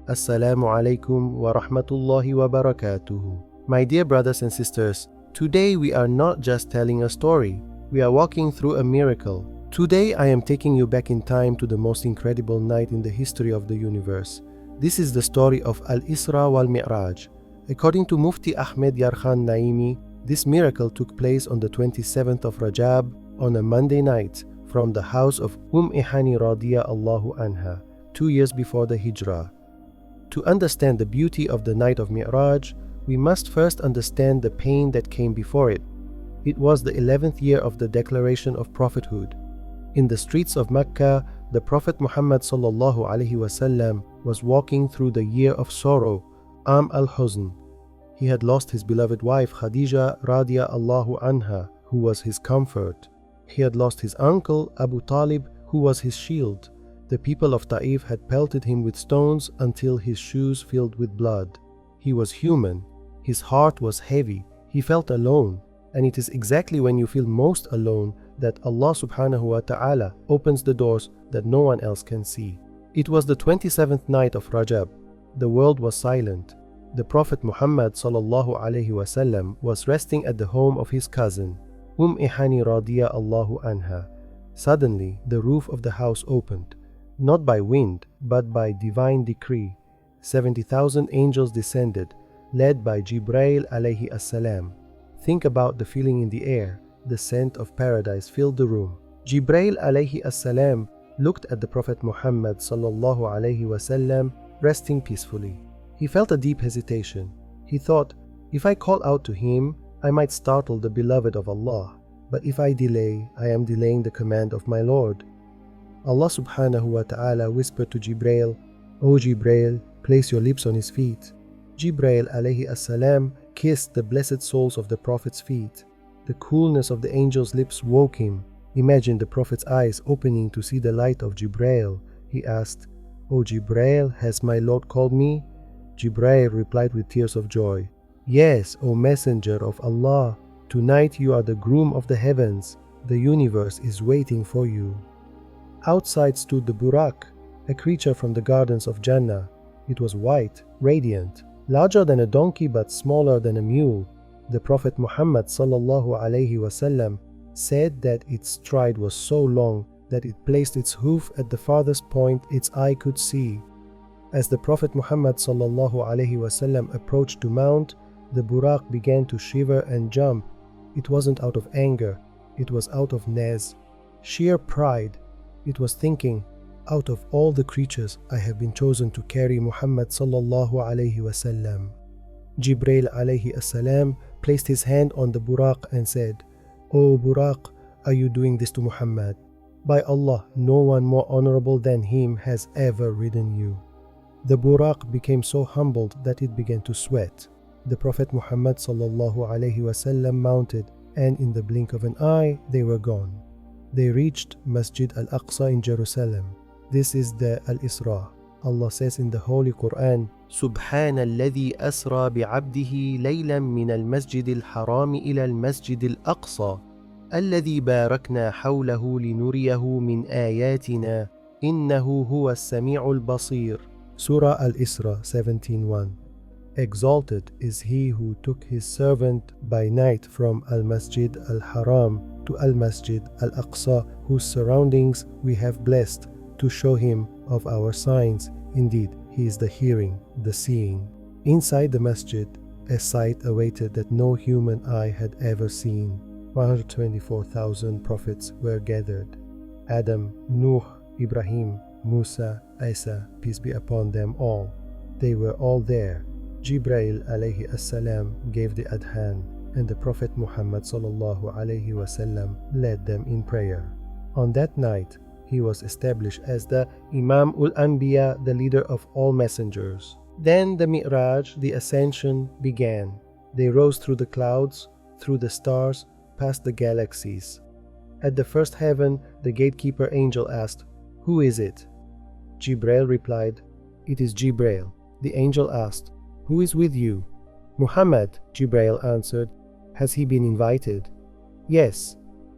Assalamu alaikum wa rahmatullahi wa barakatuhu. My dear brothers and sisters, today we are not just telling a story, we are walking through a miracle. Today I am taking you back in time to the most incredible night in the history of the universe. This is the story of al-Isra wal-Miraj. According to Mufti Ahmed Yarkhan Naimi, this miracle took place on the 27th of Rajab on a Monday night from the house of Hani radiyallahu anha, 2 years before the Hijrah. To understand the beauty of the night of Mi'raj, we must first understand the pain that came before it. It was the 11th year of the declaration of prophethood. In the streets of Makkah, the Prophet Muhammad sallallahu alaihi wasallam was walking through the year of sorrow, al-Huzn. He had lost his beloved wife Khadija radiyallahu anha, who was his comfort. He had lost his uncle Abu Talib, who was his shield. The people of Ta'if had pelted him with stones until his shoes filled with blood. He was human. His heart was heavy. He felt alone. And it is exactly when you feel most alone that Allah subhanahu wa ta'ala opens the doors that no one else can see. It was the 27th night of Rajab. The world was silent. The Prophet Muhammad sallallahu alaihi wasallam was resting at the home of his cousin, Hani radiyallahu anha. Suddenly, the roof of the house opened. Not by wind, but by divine decree. 70,000 angels descended, led by Jibrail alayhi as-salam. Think about the feeling in the air. The scent of paradise filled the room. Jibrail alayhi as-salam looked at the Prophet Muhammad sallallahu alayhi wasallam resting peacefully. He felt a deep hesitation. He thought, if I call out to him, I might startle the beloved of Allah. But if I delay, I am delaying the command of my Lord. Allah subhanahu wa ta'ala whispered to Jibrail, O Jibrail, place your lips on his feet. Jibrail alayhi as-salam kissed the blessed soles of the Prophet's feet. The coolness of the angel's lips woke him. Imagine the Prophet's eyes opening to see the light of Jibrail. He asked, O Jibrail, has my Lord called me? Jibrail replied with tears of joy, Yes, O Messenger of Allah, tonight you are the groom of the heavens. The universe is waiting for you. Outside stood the Buraq, a creature from the gardens of Jannah. It was white, radiant, larger than a donkey but smaller than a mule. The Prophet Muhammad sallallahu alaihi wasallam said that its stride was so long that it placed its hoof at the farthest point its eye could see. As the Prophet Muhammad sallallahu alaihi wasallam approached to mount, the Buraq began to shiver and jump. It wasn't out of anger, it was out of naz, sheer pride. It was thinking, out of all the creatures, I have been chosen to carry Muhammad sallallahu alayhi wasallam. Jibrail alayhi as-salam placed his hand on the Buraq and said, O Buraq, are you doing this to Muhammad? By Allah, no one more honorable than him has ever ridden you. The Buraq became so humbled that it began to sweat. The Prophet Muhammad sallallahu alayhi wasallam mounted, and in the blink of an eye, they were gone. They reached Masjid al-Aqsa in Jerusalem. This is the al-Isra. Allah says in the Holy Quran, سبحان الذي أسرى بعبده ليلا من المسجد الحرام إلى المسجد الأقصى الذي باركنا حوله لنريه من آياتنا إنه هو السميع البصير. Surah Al-Isra 17:1. Exalted is he who took his servant by night from Al-Masjid Al-Haram to Al-Masjid Al-Aqsa, whose surroundings we have blessed, to show him of our signs. Indeed, he is the hearing, the seeing. Inside the masjid, a sight awaited that no human eye had ever seen. 124,000 prophets were gathered. Adam, Nuh, Ibrahim, Musa, Isa, peace be upon them all. They were all there. Jibrail alayhi as-salam gave the adhan, and the Prophet Muhammad sallallahu alayhi wasallam led them in prayer. On that night, he was established as the Imam-ul-Anbiya, the leader of all messengers. Then the Mi'raj, the ascension, began. They rose through the clouds, through the stars, past the galaxies. At the first heaven, the gatekeeper angel asked, Who is it? Jibrail replied, It is Jibrail. The angel asked, Who is with you? Muhammad, Jibrail answered. Has he been invited? Yes.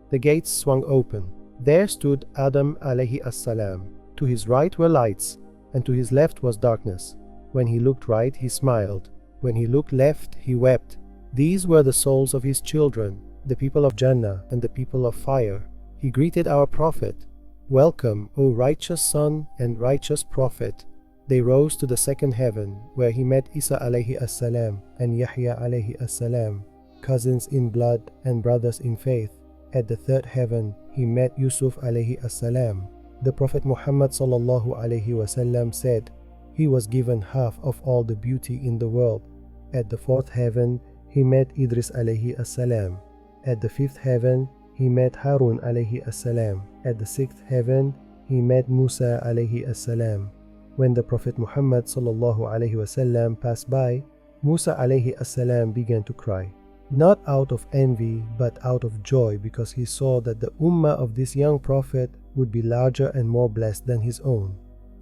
The gates swung open. There stood Adam alayhi as-salam. To his right were lights, and to his left was darkness. When he looked right, he smiled. When he looked left, he wept. These were the souls of his children, the people of Jannah and the people of fire. He greeted our Prophet, "Welcome, O righteous son and righteous Prophet." They rose to the second heaven, where he met Isa alayhi as-salam and Yahya alayhi as-salam, cousins in blood and brothers in faith. At the third heaven, he met Yusuf alayhi as-salam. The Prophet Muhammad sallallahu alayhi wasallam said, he was given half of all the beauty in the world. At the fourth heaven, he met Idris alayhi as-salam. At the fifth heaven, he met Harun alayhi as-salam. At the sixth heaven, he met Musa alayhi as-salam. When the Prophet Muhammad sallallahu alayhi wasallam passed by, Musa alayhi as-salam began to cry, not out of envy but out of joy, because he saw that the Ummah of this young Prophet would be larger and more blessed than his own.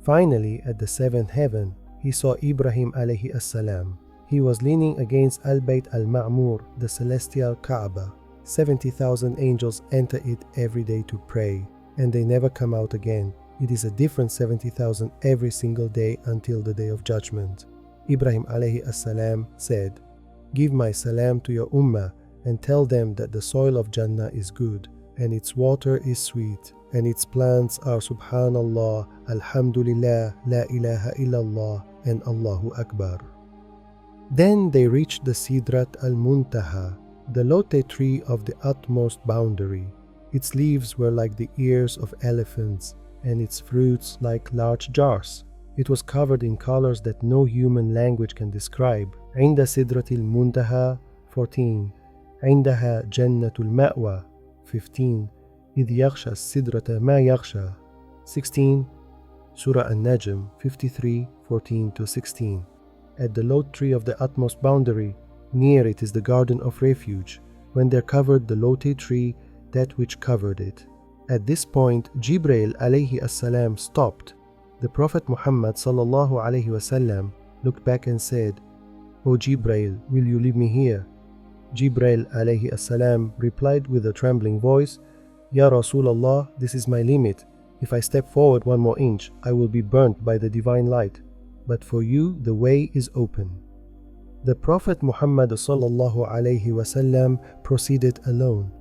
Finally, at the seventh heaven, he saw Ibrahim alayhi as-salam. He was leaning against Al-Bayt al-Ma'mur, the celestial Kaaba. 70,000 angels enter it every day to pray, and they never come out again. It is a different 70,000 every single day until the day of judgment. Ibrahim alayhi as-salam said, "Give my salam to your ummah and tell them that the soil of Jannah is good, and its water is sweet, and its plants are Subhanallah, Alhamdulillah, La ilaha illallah, and Allahu Akbar." Then they reached the Sidrat al-Muntaha, the lote tree of the utmost boundary. Its leaves were like the ears of elephants, and its fruits like large jars. It was covered in colors that no human language can describe. عند سدرة المنتهى 14. عندها جنة المأوى 15. إذ يغشى السدرة ما يغشى 16. Surah An-Najm 53:14-16. At the lote tree of the utmost boundary, near it is the garden of refuge. When there covered the lote tree, that which covered it. At this point, Jibrail alayhi as-salam stopped. The Prophet Muhammad sallallahu alayhi wasallam looked back and said, "O Jibrail, will you leave me here?" Jibrail alayhi as-salam replied with a trembling voice, "Ya Rasulullah, this is my limit. If I step forward one more inch, I will be burnt by the divine light. But for you, the way is open." The Prophet Muhammad sallallahu alayhi wasallam proceeded alone.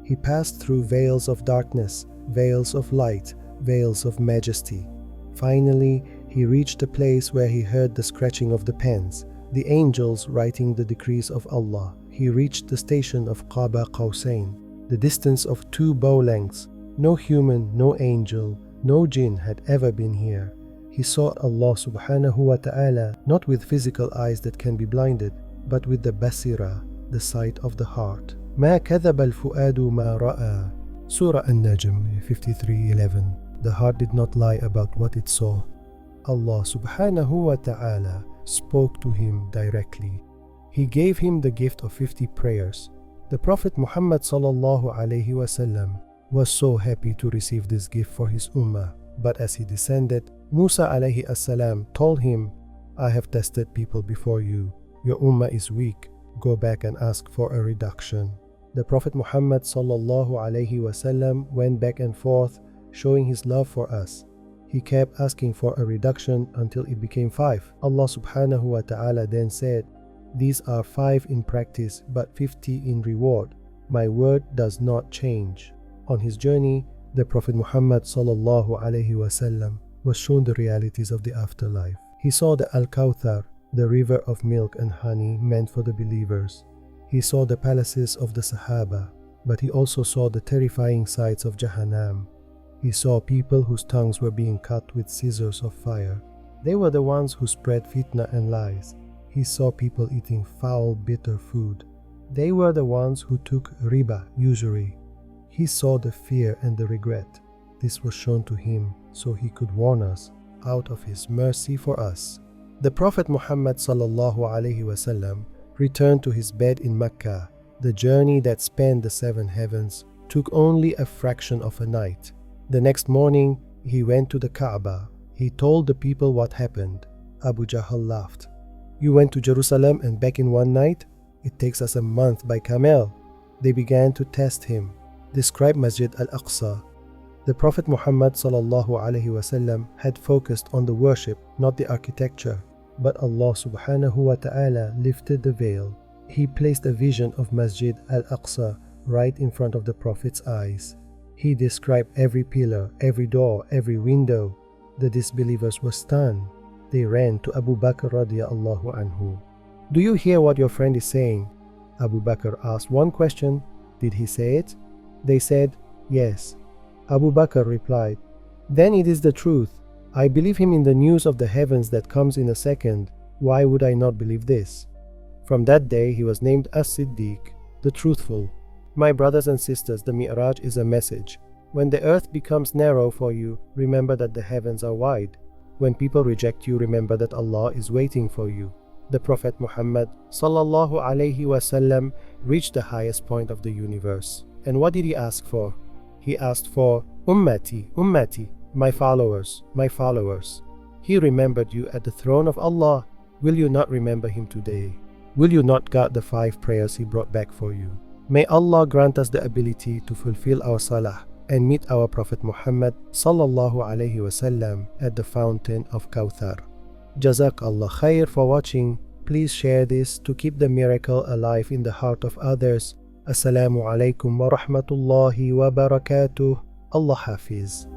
He passed through veils of darkness, veils of light, veils of majesty. Finally, he reached a place where he heard the scratching of the pens, the angels writing the decrees of Allah. He reached the station of Qaba Qawsain, the distance of 2 bow lengths. No human, no angel, no jinn had ever been here. He saw Allah subhanahu wa ta'ala not with physical eyes that can be blinded, but with the basira, the sight of the heart. ما كذب الفؤاد ما رأى. Surah An-Najm 53:11. The heart did not lie about what it saw. Allah subhanahu wa ta'ala spoke to him directly. He gave him the gift of 50 prayers. The Prophet Muhammad sallallahu alayhi wasallam was so happy to receive this gift for his ummah. But as he descended, Musa alayhi as-salam told him, "I have tested people before you. Your ummah is weak. Go back and ask for a reduction." The Prophet Muhammad sallallahu alayhi wasallam went back and forth, showing his love for us. He kept asking for a reduction until it became 5. Allah subhanahu wa ta'ala then said, "These are 5 in practice, but 50 in reward. My word does not change." On his journey, the Prophet Muhammad sallallahu alayhi wasallam was shown the realities of the afterlife. He saw the Al-Kawthar, the river of milk and honey meant for the believers. He saw the palaces of the Sahaba, but he also saw the terrifying sights of Jahannam. He saw people whose tongues were being cut with scissors of fire. They were the ones who spread fitna and lies. He saw people eating foul, bitter food. They were the ones who took riba, usury. He saw the fear and the regret. This was shown to him so he could warn us out of his mercy for us. The Prophet Muhammad sallallahu alaihi wasallam returned to his bed in Makkah. The journey that spanned the 7 heavens took only a fraction of a night. The next morning, he went to the Kaaba. He told the people what happened. Abu Jahl laughed. "You went to Jerusalem and back in one night? It takes us a month by camel." They began to test him. Describe Masjid al-Aqsa. The Prophet Muhammad sallallahu alaihi wasallam had focused on the worship, not the architecture. But Allah subhanahu wa ta'ala lifted the veil. He placed a vision of Masjid al-Aqsa right in front of the Prophet's eyes. He described every pillar, every door, every window. The disbelievers were stunned. They ran to Abu Bakr radiallahu anhu. Do you hear what your friend is saying? Abu Bakr asked one question. Did he say it? They said, yes. Abu Bakr replied, then it is the truth. I believe him in the news of the heavens that comes in a second. Why would I not believe this? From that day he was named as-Siddiq, the truthful. My brothers and sisters, the Mi'raj is a message. When the earth becomes narrow for you, remember that the heavens are wide. When people reject you, remember that Allah is waiting for you. The Prophet Muhammad sallallahu alaihi wasallam reached the highest point of the universe. And what did he ask for? He asked for Ummati, Ummati, my followers, my followers. He remembered you at the throne of Allah. Will you not remember him today? Will you not guard the 5 prayers he brought back for you? May Allah grant us the ability to fulfill our Salah and meet our Prophet Muhammad sallallahu alaihi wasallam at the fountain of Kawthar. Jazakallah khair for watching. Please share this to keep the miracle alive in the heart of others. Assalamu alaikum wa rahmatullahi wa barakatuh. Allah Hafiz.